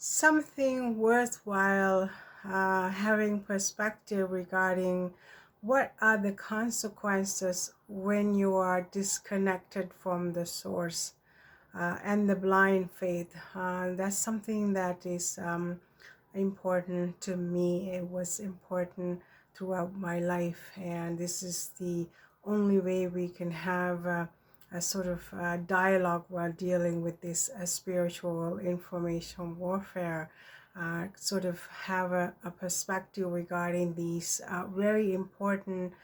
something worthwhile having perspective regarding what are the consequences when you are disconnected from the source and the blind faith. That's something that is important to me. It was important throughout my life, and this is the only way we can have a sort of dialogue while dealing with this spiritual information warfare. Sort of have a perspective regarding these very important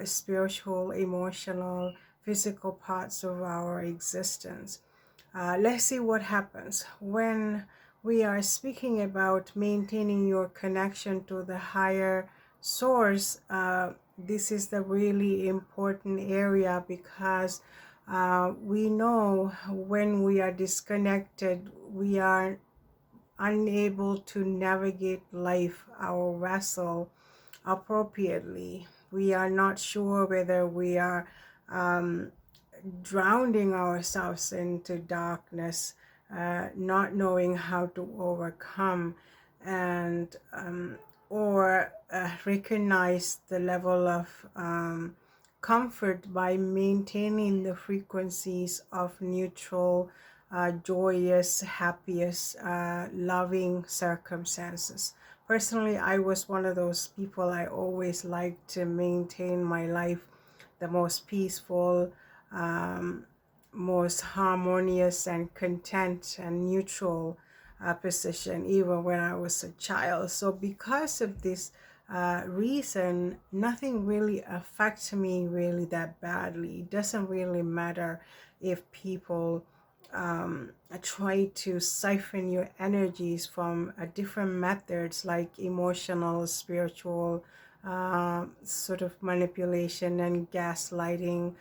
spiritual, emotional, physical parts of our existence. Let's see what happens when we are speaking about maintaining your connection to the higher source. This is the really important area because we know when we are disconnected, we are unable to navigate life, our vessel, appropriately. We are not sure whether we are drowning ourselves into darkness, not knowing how to overcome and or recognize the level of comfort by maintaining the frequencies of neutral, joyous, happiest, loving circumstances. Personally, I was one of those people. I always liked to maintain my life the most peaceful, um, most harmonious and content and neutral position, even when I was a child. So because of this reason, nothing really affects me really that badly. It doesn't really matter if people try to siphon your energies from different methods like emotional, spiritual, sort of manipulation and gaslighting,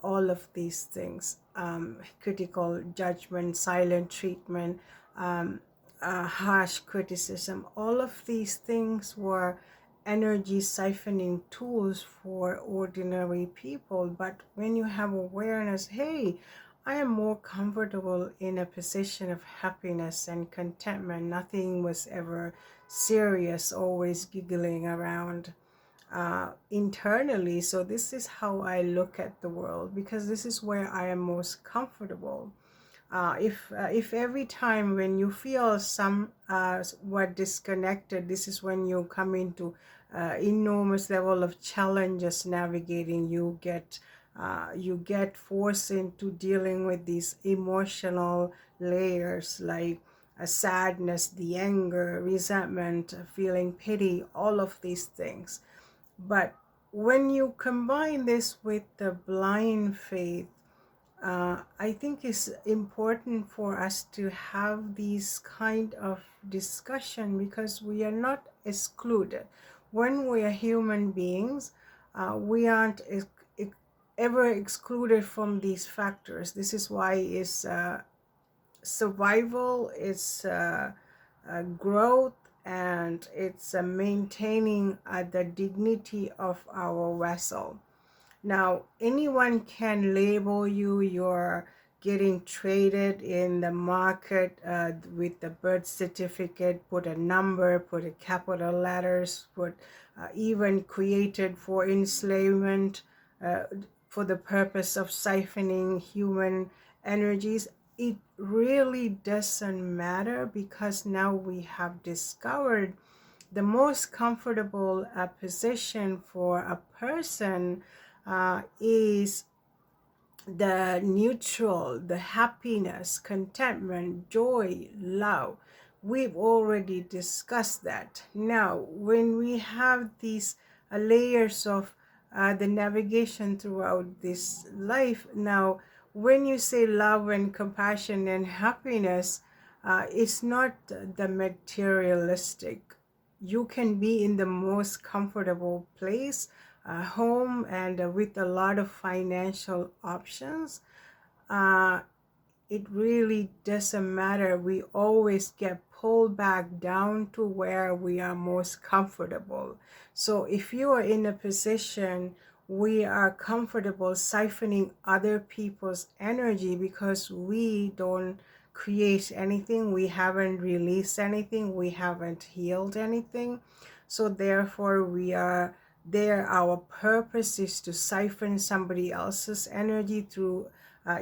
all of these things, critical judgment, silent treatment, harsh criticism. All of these things were energy siphoning tools for ordinary people. But when you have awareness, hey, I am more comfortable in a position of happiness and contentment. Nothing was ever serious, always giggling around internally. So this is how I look at the world because this is where I am most comfortable. If every time when you feel some what disconnected, this is when you come into enormous level of challenges navigating. You get forced into dealing with these emotional layers like sadness, the anger, resentment, feeling pity, all of these things. But when you combine this with the blind faith, I think it's important for us to have these kind of discussion because we are not excluded. When we are human beings, we aren't ever excluded from these factors. This is why it's survival, it's growth, and it's maintaining the dignity of our vessel. Now, anyone can label you. You're getting traded in the market with the birth certificate, put a number, put a capital letters, put even created for enslavement for the purpose of siphoning human energies. It really doesn't matter because now we have discovered the most comfortable position for a person is the neutral, the happiness, contentment, joy, love. We've already discussed that. Now, when we have these layers of the navigation throughout this life, now, when you say love and compassion and happiness, it's not the materialistic. You can be in the most comfortable place, home, and with a lot of financial options. uh, it really doesn't matter. We always get pulled back down to where we are most comfortable. So if you are in a position we are comfortable siphoning other people's energy because we don't create anything, we haven't released anything, we haven't healed anything. So therefore we are there. Our purpose is to siphon somebody else's energy through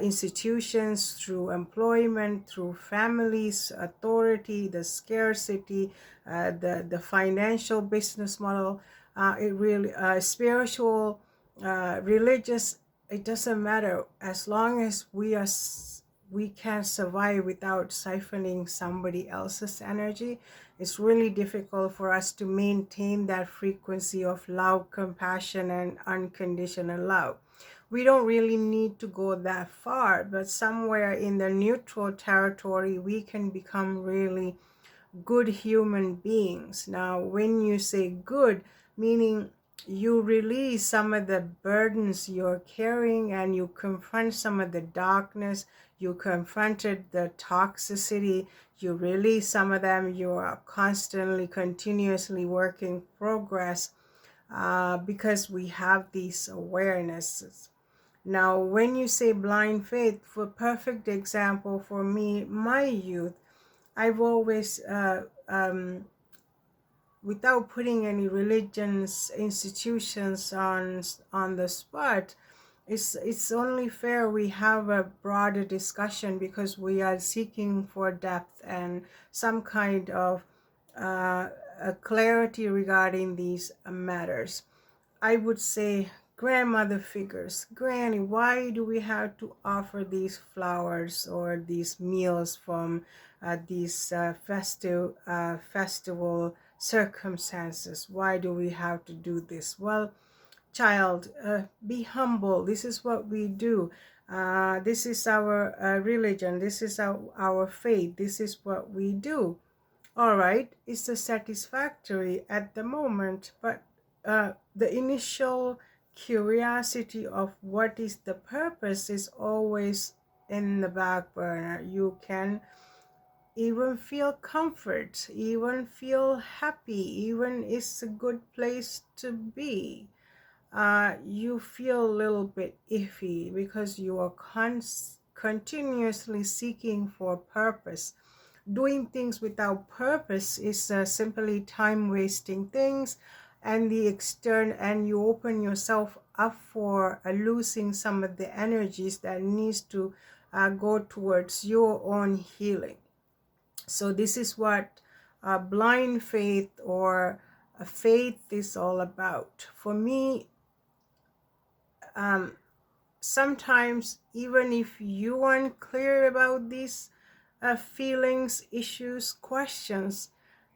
institutions, through employment, through families, authority, the scarcity, the financial business model, it really spiritual, religious. It doesn't matter, as long as we can survive without siphoning somebody else's energy. It's really difficult for us to maintain that frequency of love, compassion, and unconditional love. We don't really need to go that far, but somewhere in the neutral territory, we can become really good human beings. Now, when you say good, meaning you release some of the burdens you're carrying and you confront some of the darkness, you confronted the toxicity, you release some of them, you are constantly, continuously working progress because we have these awarenesses. Now, when you say blind faith, for perfect example for me, my youth, I've always, without putting any religions, institutions on the spot, it's only fair we have a broader discussion, because we are seeking for depth and some kind of a clarity regarding these matters. I would say grandmother figures. Granny, why do we have to offer these flowers or these meals from these festival circumstances? Why do we have to do this? Well, child, be humble. This is what we do. This is our religion. This is our faith. This is what we do. All right, it's a satisfactory at the moment, but the initial curiosity of what is the purpose is always in the back burner. You can even feel comfort, even feel happy, even it's a good place to be. You feel a little bit iffy because you are continuously seeking for purpose. Doing things without purpose is simply time wasting things, and you open yourself up for losing some of the energies that needs to go towards your own healing. So this is what blind faith or faith is all about. For me, sometimes even if you aren't clear about these feelings, issues, questions,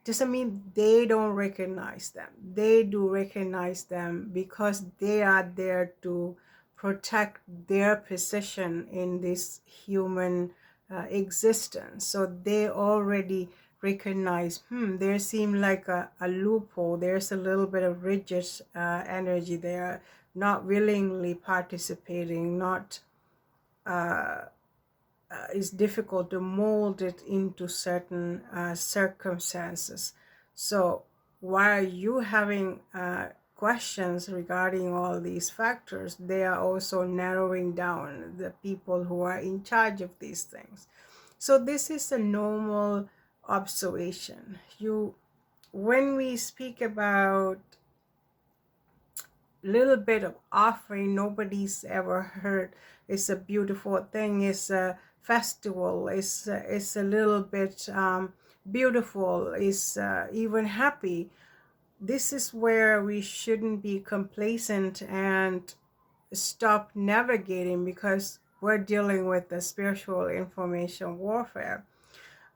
doesn't mean they don't recognize them. They do recognize them, because they are there to protect their position in this human existence. So they already recognize, there seems like a loophole. There's a little bit of rigid energy there, not willingly participating, not it's difficult to mold it into certain circumstances. So while you having questions regarding all these factors, they are also narrowing down the people who are in charge of these things. So this is a normal observation. When we speak about little bit of offering nobody's ever heard, it's a beautiful thing, it's a festival, it's a little bit beautiful, it's even happy. This is where we shouldn't be complacent and stop navigating, because we're dealing with the spiritual information warfare.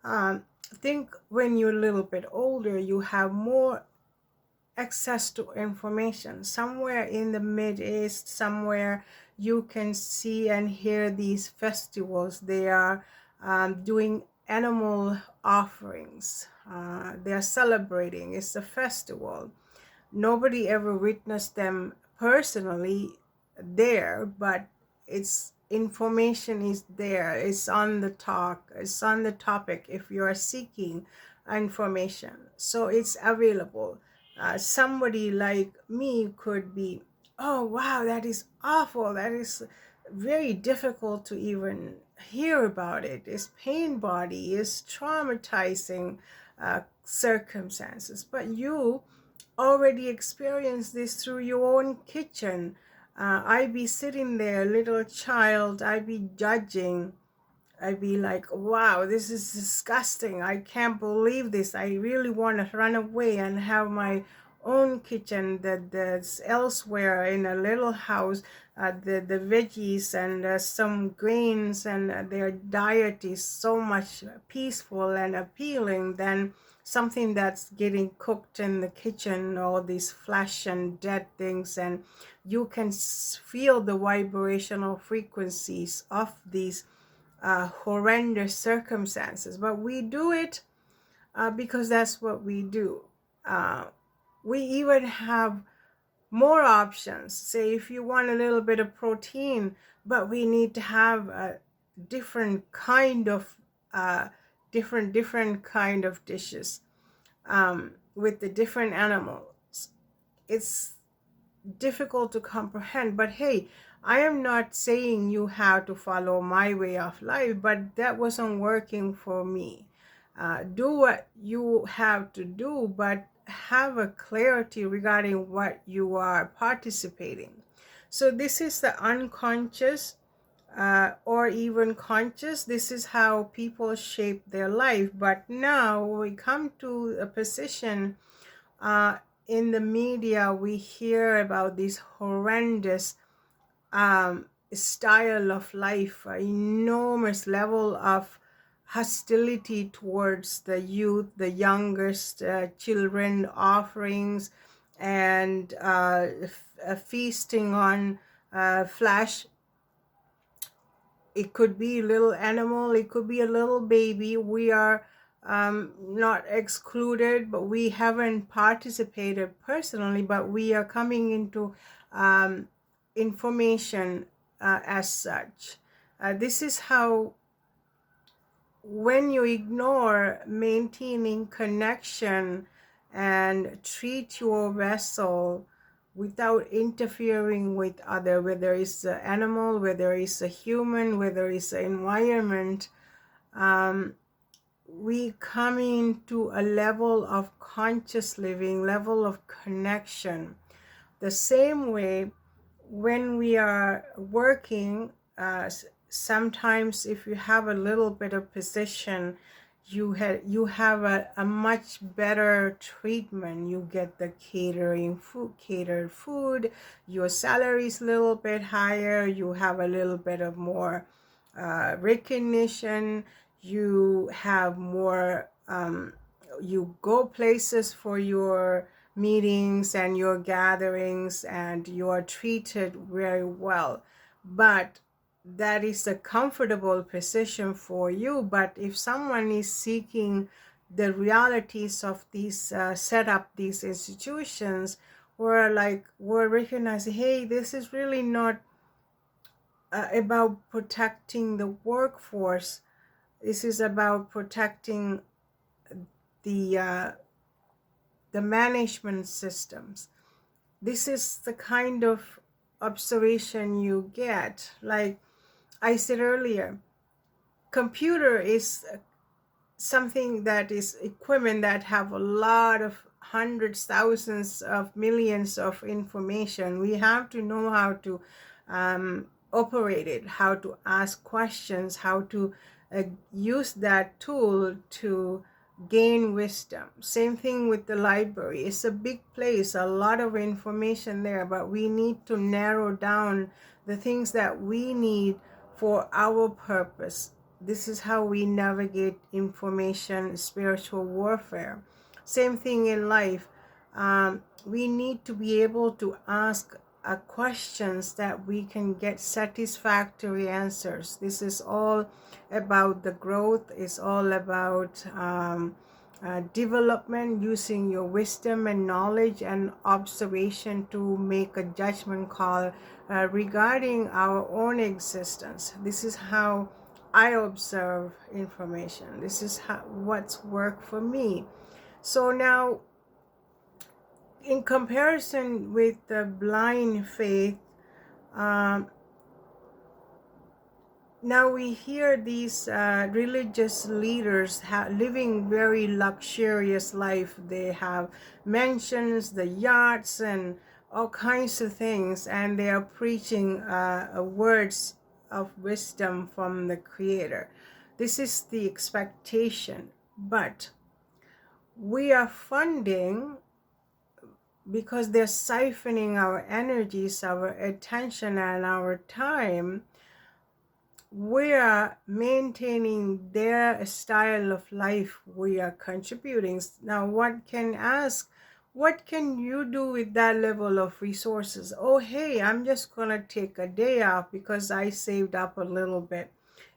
I think when you're a little bit older, you have more access to information. Somewhere in the Mid-East, somewhere you can see and hear these festivals. They are doing animal offerings. They are celebrating. It's a festival. Nobody ever witnessed them personally there, but it's information is there. It's on the talk. It's on the topic if you are seeking information. So it's available. Somebody like me could be, oh wow, that is awful, that is very difficult to even hear about it. It's pain body, it's traumatizing circumstances. But you already experienced this through your own kitchen. I be sitting there, little child, I be judging. I'd be like, wow, this is disgusting. I can't believe this. I really want to run away and have my own kitchen that's elsewhere in a little house. The veggies and some grains and their diet is so much peaceful and appealing than something that's getting cooked in the kitchen, all these flesh and dead things. And you can feel the vibrational frequencies of these horrendous circumstances, but we do it because that's what we do. We even have more options. Say if you want a little bit of protein, but we need to have a different kind of different kind of dishes with the different animals. It's difficult to comprehend, but hey, I am not saying you have to follow my way of life, but that wasn't working for me. Do what you have to do, but have a clarity regarding what you are participating. So this is the unconscious or even conscious. This is how people shape their life. But now we come to a position in the media, we hear about this horrendous style of life, enormous level of hostility towards the youth, the youngest children, offerings, and feasting on flesh. It could be a little animal, it could be a little baby. We are not excluded, but we haven't participated personally, but we are coming into information as such. This is how, when you ignore maintaining connection and treat your vessel without interfering with other, whether it's an animal, whether it's a human, whether it's an environment, we come into a level of conscious living, level of connection. The same way when we are working, sometimes if you have a little bit of position, you have a much better treatment. You get the catered food, your salary is a little bit higher, you have a little bit of more recognition, you have more, you go places for your meetings and your gatherings, and you are treated very well. But that is a comfortable position for you. But if someone is seeking the realities of these set up these institutions, we're recognizing, hey, this is really not about protecting the workforce. This is about protecting the management systems. This is the kind of observation you get. Like I said earlier, computer is something that is equipment that have a lot of hundreds, thousands of millions of information. We have to know how to operate it, how to ask questions, how to use that tool to gain wisdom. Same thing with the library. It's a big place, a lot of information there, but we need to narrow down the things that we need for our purpose. This is how we navigate information, spiritual warfare. Same thing in life. We need to be able to ask questions that we can get satisfactory answers. This is all about the growth. It's all about development, using your wisdom and knowledge and observation to make a judgment call regarding our own existence. This is how I observe information. This is what's worked for me. So now, in comparison with the blind faith, Now we hear these religious leaders living very luxurious life. They have mansions, the yachts, and all kinds of things, and they are preaching words of wisdom from the Creator. This is the expectation, but we are funding because they're siphoning our energies, our attention, and our time. We are maintaining their style of life. We are contributing. Now, what can you do with that level of resources? Oh, hey, I'm just going to take a day off because I saved up a little bit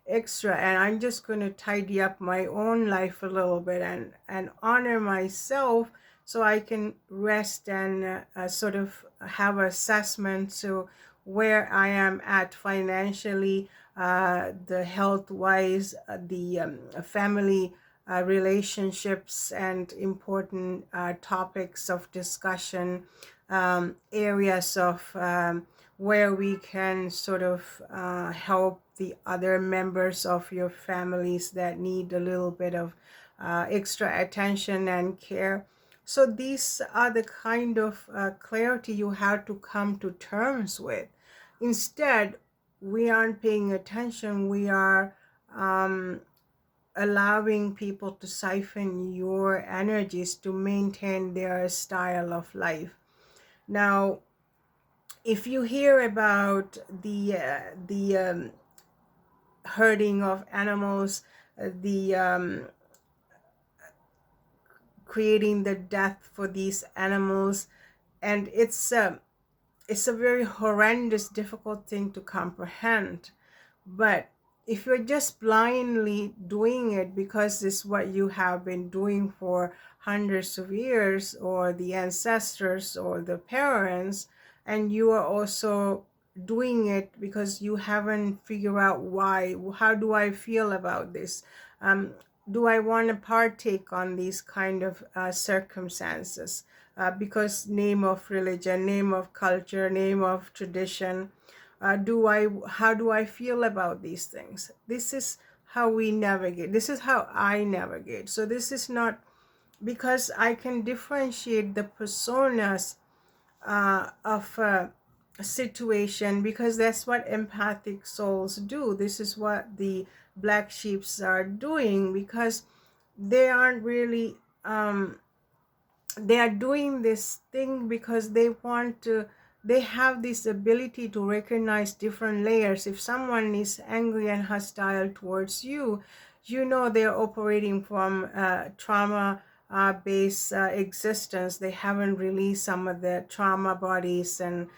extra, and I'm just going to tidy up my own life a little bit and honor myself so I can rest and sort of have assessment to where I am at financially, the health wise, the family relationships, and important topics of discussion, areas of where we can sort of help the other members of your families that need a little bit of extra attention and care. So these are the kind of clarity you have to come to terms with. Instead, we aren't paying attention. We are allowing people to siphon your energies to maintain their style of life. Now, if you hear about the herding of animals, the creating the death for these animals, and it's a very horrendous, difficult thing to comprehend. But if you're just blindly doing it because it's what you have been doing for hundreds of years, or the ancestors or the parents, and you are also doing it because you haven't figured out why, how do I feel about this, do I want to partake on these kind of circumstances, because name of religion, name of culture, name of tradition, how do I feel about these things? This is how we navigate. This is how I navigate. So this is not because I can differentiate the personas of a situation, because that's what empathic souls do. This is what the black sheeps are doing, because they aren't really they are doing this thing because they want to, they have this ability to recognize different layers. If someone is angry and hostile towards you, you know they're operating from trauma based existence. They haven't released some of their trauma bodies, and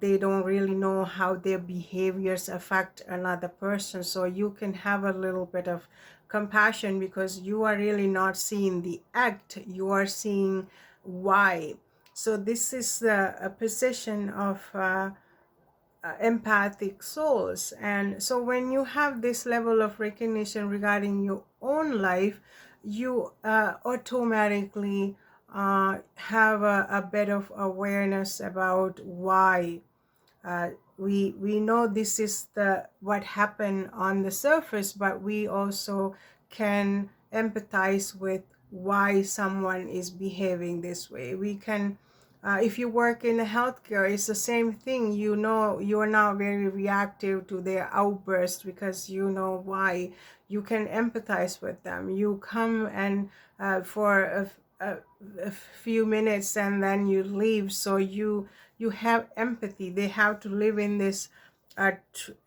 they don't really know how their behaviors affect another person. So you can have a little bit of compassion because you are really not seeing the act, you are seeing why. So this is a position of empathic souls. And so when you have this level of recognition regarding your own life, you automatically have a bit of awareness about why. We know this is the what happened on the surface, but we also can empathize with why someone is behaving this way. We can, if you work in healthcare, it's the same thing. You know, you're not very reactive to their outburst because you know why. You can empathize with them. You come and for a few minutes and then you leave, so you have empathy. They have to live in this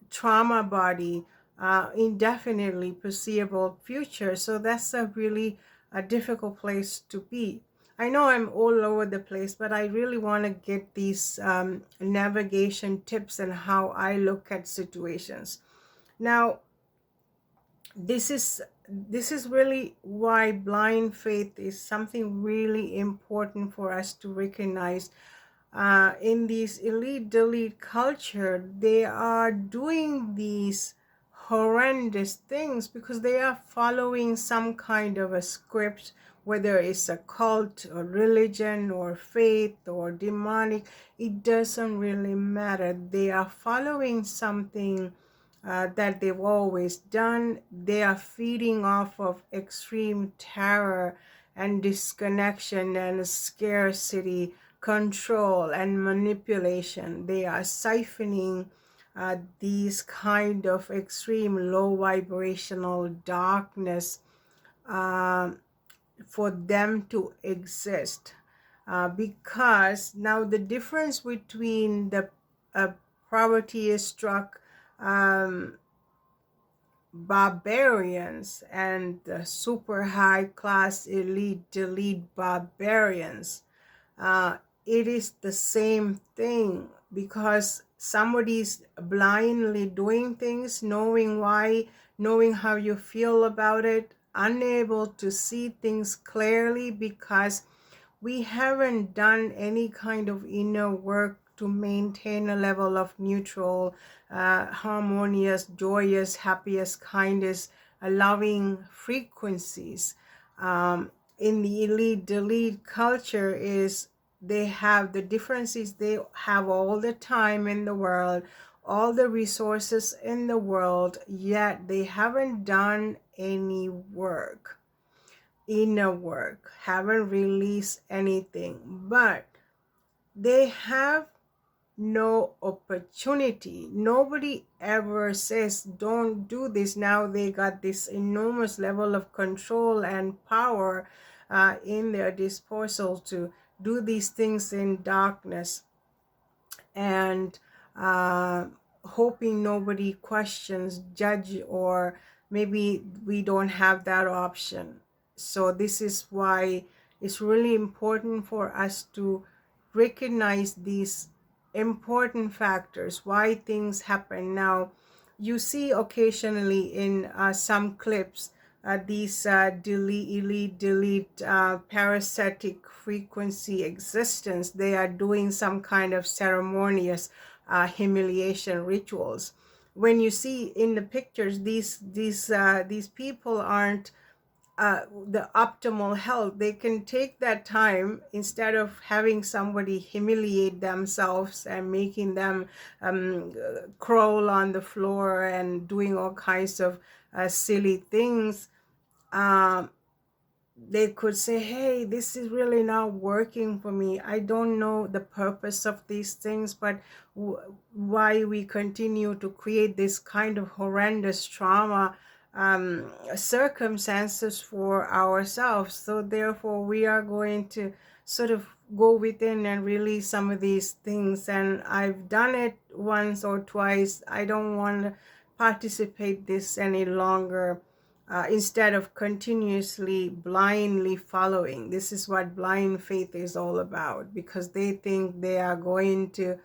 trauma body indefinitely foreseeable future. So that's a really difficult place to be. I know I'm all over the place, but I really want to get these navigation tips and how I look at situations. Now, this is really why blind faith is something really important for us to recognize. In this elite delete culture, they are doing these horrendous things because they are following some kind of a script, whether it's a cult or religion or faith or demonic. It doesn't really matter. They are following something that they've always done. They are feeding off of extreme terror and disconnection and scarcity, control and manipulation. They are siphoning these kind of extreme low vibrational darkness for them to exist. Because now the difference between the poverty struck barbarians and the super high class elite barbarians, it is the same thing, because somebody's blindly doing things, knowing why, knowing how you feel about it, unable to see things clearly because we haven't done any kind of inner work to maintain a level of neutral, harmonious, joyous, happiest, kindest, loving frequencies. In the elite delete culture is they have the differences, they have all the time in the world, all the resources in the world, yet they haven't done any work, inner work, haven't released anything, but they have no opportunity. Nobody ever says don't do this. Now they got this enormous level of control and power in their disposal to do these things in darkness, and hoping nobody questions, judge, or maybe we don't have that option. So this is why it's really important for us to recognize these important factors, why things happen. Now, you see occasionally in some clips these elite parasitic frequency existence, they are doing some kind of ceremonious humiliation rituals. When you see in the pictures, these people aren't the optimal health. They can take that time, instead of having somebody humiliate themselves and making them crawl on the floor and doing all kinds of silly things. They could say, hey, this is really not working for me. I don't know the purpose of these things, but why we continue to create this kind of horrendous trauma circumstances for ourselves. So therefore we are going to sort of go within and release some of these things. And I've done it once or twice. I don't want to participate this any longer. Instead of continuously blindly following. This is what blind faith is all about, because they think they are going to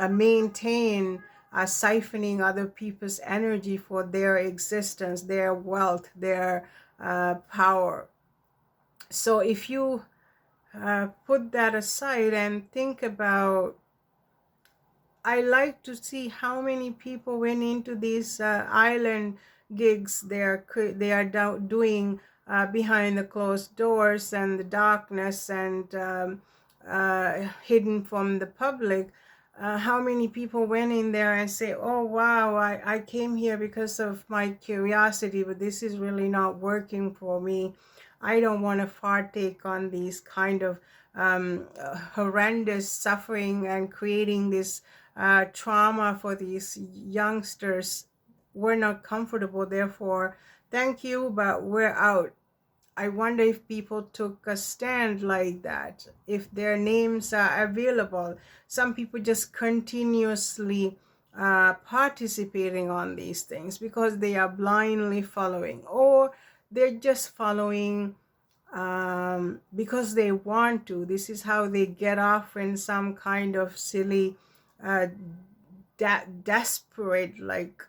maintain siphoning other people's energy for their existence, their wealth, their power. So if you put that aside and think about, I like to see how many people went into these island gigs they are doing behind the closed doors and the darkness, and hidden from the public. How many people went in there and say, oh wow, I came here because of my curiosity, but this is really not working for me. I don't want to partake on these kind of horrendous suffering and creating this trauma for these youngsters. We're not comfortable, therefore thank you, but we're out. I wonder if people took a stand like that, if their names are available. Some people just continuously participating on these things because they are blindly following, or they're just following because they want to. This is how they get off in some kind of silly desperate, like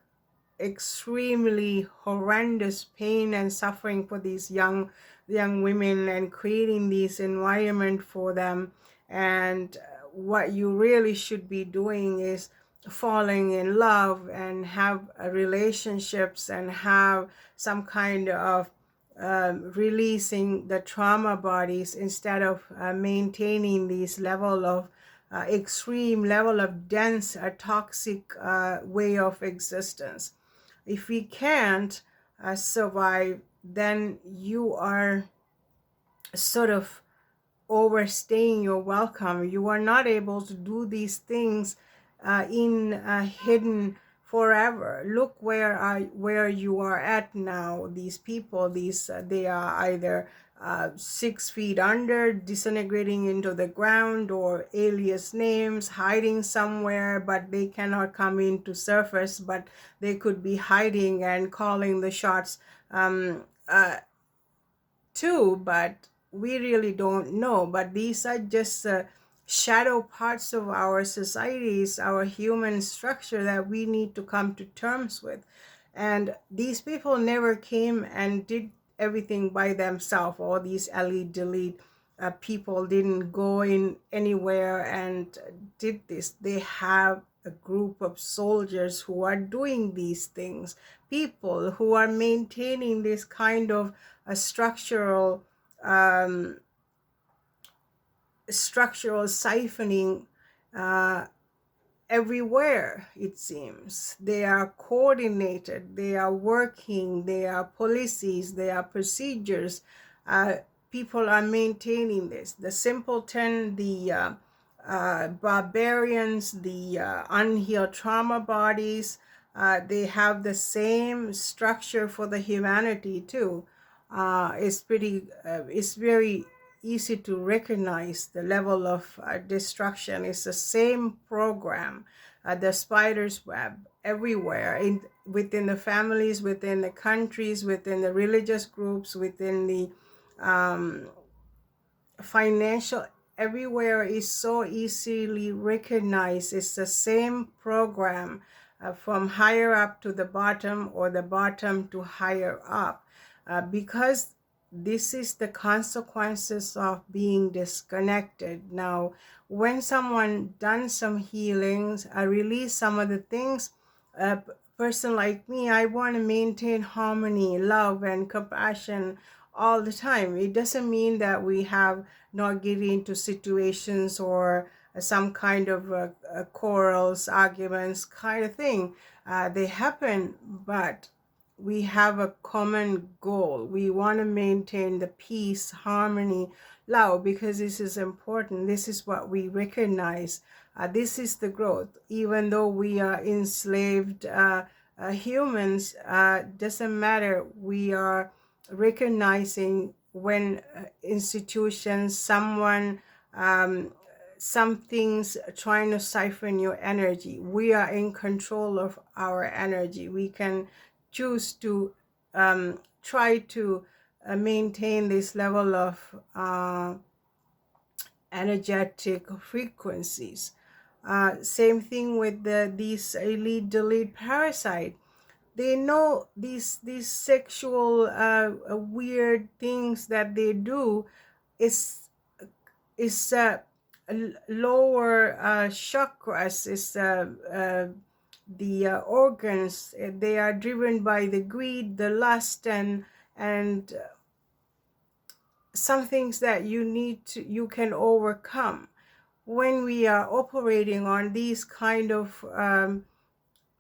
extremely horrendous pain and suffering for these young women, and creating this environment for them. And what you really should be doing is falling in love and have relationships and have some kind of releasing the trauma bodies, instead of maintaining this level of extreme level of dense toxic way of existence. If we can't survive, then you are sort of overstaying your welcome. You are not able to do these things in hidden forever. Look where you are at now. These people, they are either 6 feet under, disintegrating into the ground, or alias names, hiding somewhere, but they cannot come into surface, but they could be hiding and calling the shots too, but we really don't know. But these are just shadow parts of our societies, our human structure, that we need to come to terms with. And these people never came and did everything by themselves. All these elite delete people didn't go in anywhere and did this. They have a group of soldiers who are doing these things, people who are maintaining this kind of a structural siphoning everywhere. It seems they are coordinated, they are working, they are policies, they are procedures. People are maintaining this. The simpleton, the barbarians, the unhealed trauma bodies, they have the same structure for the humanity too. It's very easy to recognize the level of destruction. It's the same program, the spider's web everywhere, within the families, within the countries, within the religious groups, within the financial, everywhere is so easily recognized. It's the same program, from higher up to the bottom, or the bottom to higher up, because this is the consequences of being disconnected. Now, when someone done some healings, I release some of the things, a person like me, I want to maintain harmony, love, and compassion all the time. It doesn't mean that we have not get into situations or some kind of quarrels, arguments kind of thing. They happen, but we have a common goal. We want to maintain the peace, harmony, love, because this is important. This is what we recognize. This is the growth. Even though we are enslaved humans, doesn't matter. We are recognizing when institutions, someone, some things trying to siphon your energy. We are in control of our energy. We can choose to try to maintain this level of energetic frequencies. Same thing with these elite delete parasite. They know these sexual weird things that they do is lower chakras, is the organs. They are driven by the greed, the lust, and some things that you can overcome when we are operating on these kind of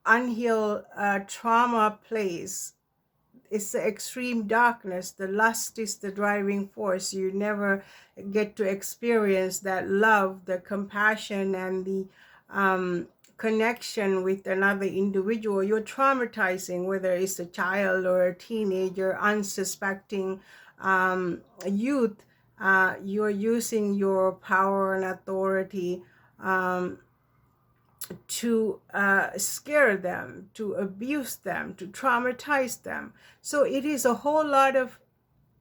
unhealed trauma plays. It's the extreme darkness. The lust is the driving force. You never get to experience that love, the compassion, and the connection with another individual. You're traumatizing, whether it's a child or a teenager, unsuspecting youth. You're using your power and authority to scare them, to abuse them, to traumatize them. So it is a whole lot of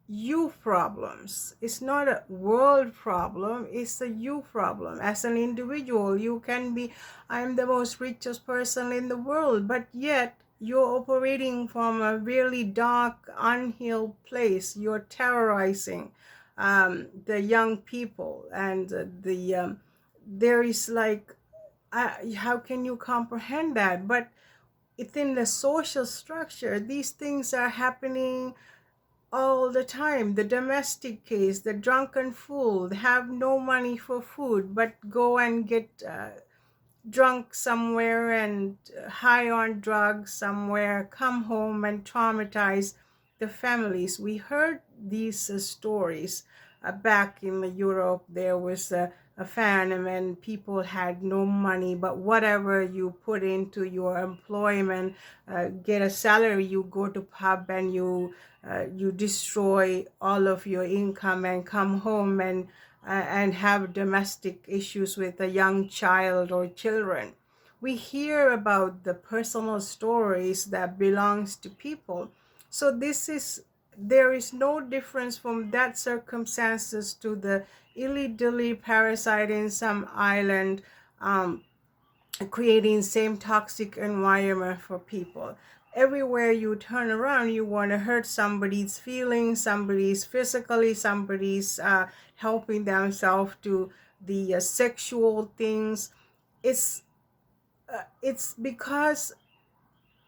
you problems. It's not a world problem, it's a you problem. As an individual, you can be, I'm the most richest person in the world, but yet you're operating from a really dark, unhealed place. You're terrorizing the young people, and there is like, how can you comprehend that? But within the social structure, these things are happening all the time. The domestic case, the drunken fool, have no money for food, but go and get drunk somewhere and high on drugs somewhere, come home and traumatize the families. We heard these stories back in Europe. There was a famine and people had no money, but whatever you put into your employment, get a salary, you go to pub and you destroy all of your income and come home and have domestic issues with a young child or children. We hear about the personal stories that belongs to people. So there is no difference from that circumstances to the illy-dilly parasite in some island, um, creating same toxic environment for people. Everywhere you turn around, you want to hurt somebody's feelings, somebody's physically, somebody's helping themselves to the sexual things. It's because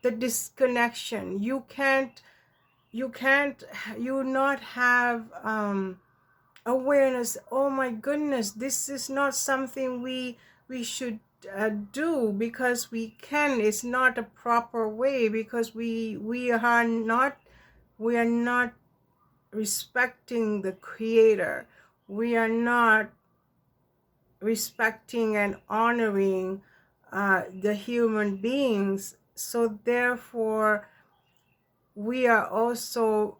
the disconnection. You not have awareness. Oh my goodness, this is not something we should do because we can. It's not a proper way because we are not respecting the creator. We are not respecting and honoring the human beings. So therefore we are also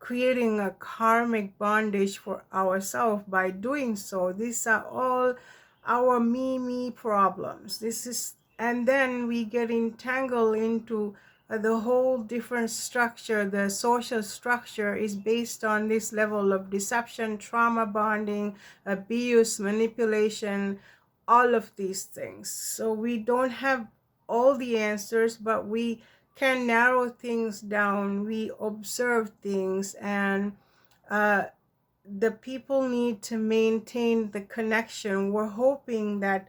creating a karmic bondage for ourselves by doing so. These are all our me problems. And then we get entangled into the whole different structure. The social structure is based on this level of deception, trauma bonding, abuse, manipulation, all of these things. So we don't have all the answers, but we can narrow things down. We observe things, and uh, the people need to maintain the connection. We're hoping that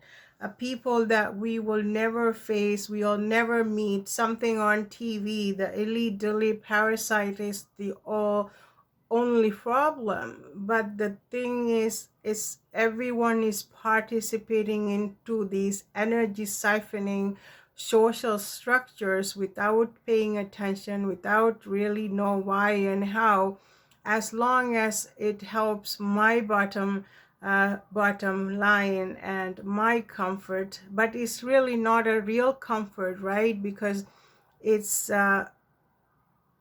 people that we will never face, we'll never meet, something on TV, the elite delete parasite is the only problem. But the thing is everyone is participating into these energy siphoning social structures without paying attention, without really know why and how, as long as it helps my bottom line and my comfort. But it's really not a real comfort, right? Because it's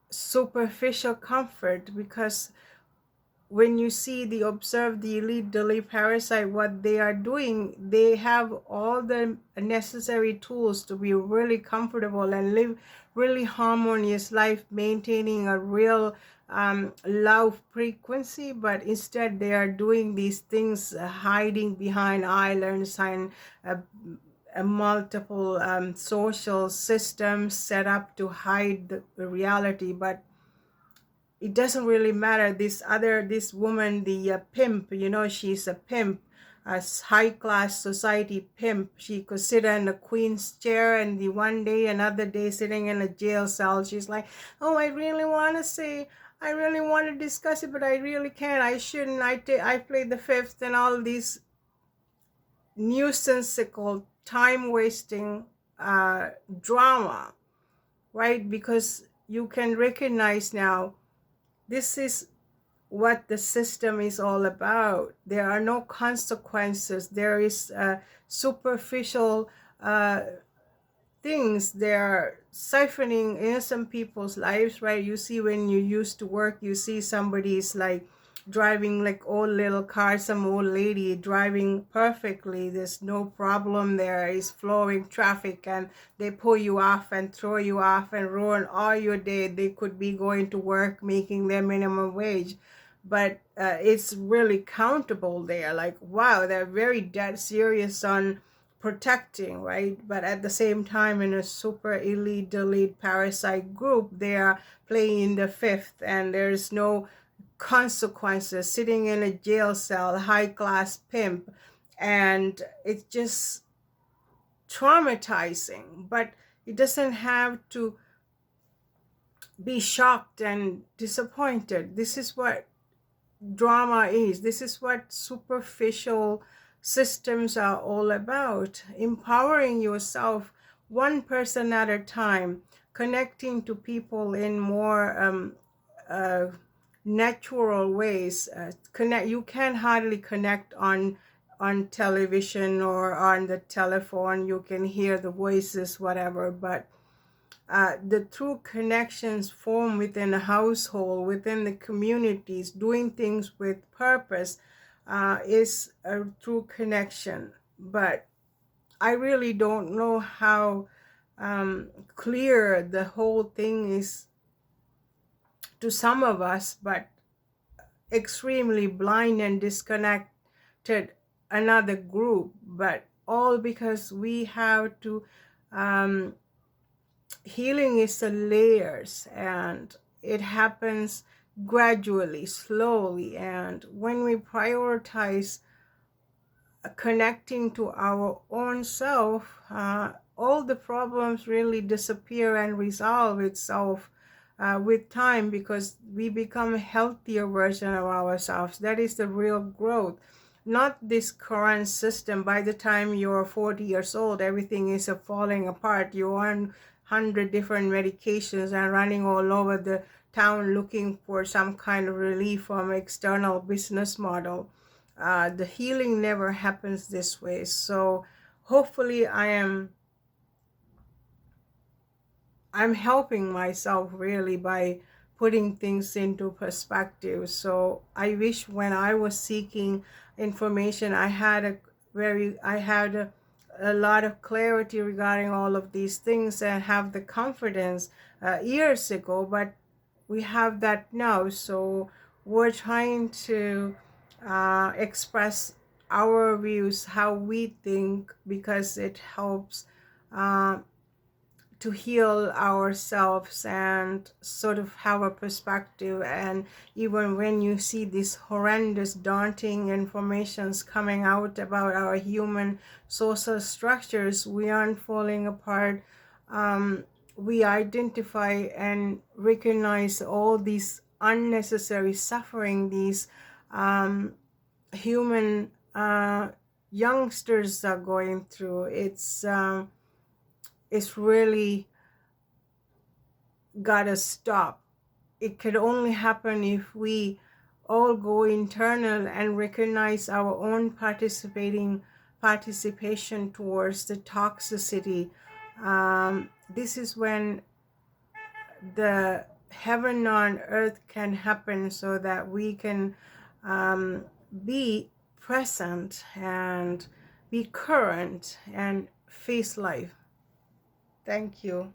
superficial comfort. Because when you see the observe the elite delete parasite, what they are doing, they have all the necessary tools to be really comfortable and live really harmonious life, maintaining a real love frequency. But instead they are doing these things, hiding behind islands and multiple social systems set up to hide the reality. But it doesn't really matter. This woman, the pimp, she's a pimp, a high class society pimp. She could sit in the queen's chair, and the one day, another day, sitting in a jail cell, she's like, oh, I really want to say, I really want to discuss it, but I really can't. I shouldn't. I played the fifth, and all these nuisanceable, time wasting drama, right? Because you can recognize now, this is what the system is all about. There are no consequences. There is superficial things. They're siphoning innocent people's lives, right? You see, when you used to work, you see somebody's like driving like old little car, some old lady driving perfectly, there's no problem, there is flowing traffic, and they pull you off and throw you off and ruin all your day. They could be going to work making their minimum wage, but it's really countable there. Like, wow, they're very dead serious on protecting, right? But at the same time, in a super elite delete parasite group, they are playing the fifth, and there's no consequences, sitting in a jail cell, high class pimp, and it's just traumatizing. But it doesn't have to be shocked and disappointed. This is what drama is. This is what superficial systems are all about. Empowering yourself one person at a time, connecting to people in more natural ways. You can hardly connect on television or on the telephone. You can hear the voices, whatever, but the true connections form within a household, within the communities, doing things with purpose is a true connection. But I really don't know how clear the whole thing is to some of us, but extremely blind and disconnected another group. But all because we have to healing is the layers, and it happens gradually, slowly. And when we prioritize connecting to our own self, all the problems really disappear and resolve itself with time, because we become a healthier version of ourselves. That is the real growth, not this current system. By the time you're 40 years old, everything is falling apart. You're on 100 different medications and running all over the town looking for some kind of relief from external business model. The healing never happens this way. So hopefully I'm helping myself really by putting things into perspective. So I wish when I was seeking information, I had a lot of clarity regarding all of these things and have the confidence years ago, but we have that now. So we're trying to express our views, how we think, because it helps to heal ourselves and sort of have a perspective. And even when you see these horrendous, daunting informations coming out about our human social structures, we aren't falling apart. We identify and recognize all these unnecessary suffering these human youngsters are going through. It's really gotta stop. It could only happen if we all go internal and recognize our own participation towards the toxicity. This is when the heaven on earth can happen, so that we can be present and be current and face life. Thank you.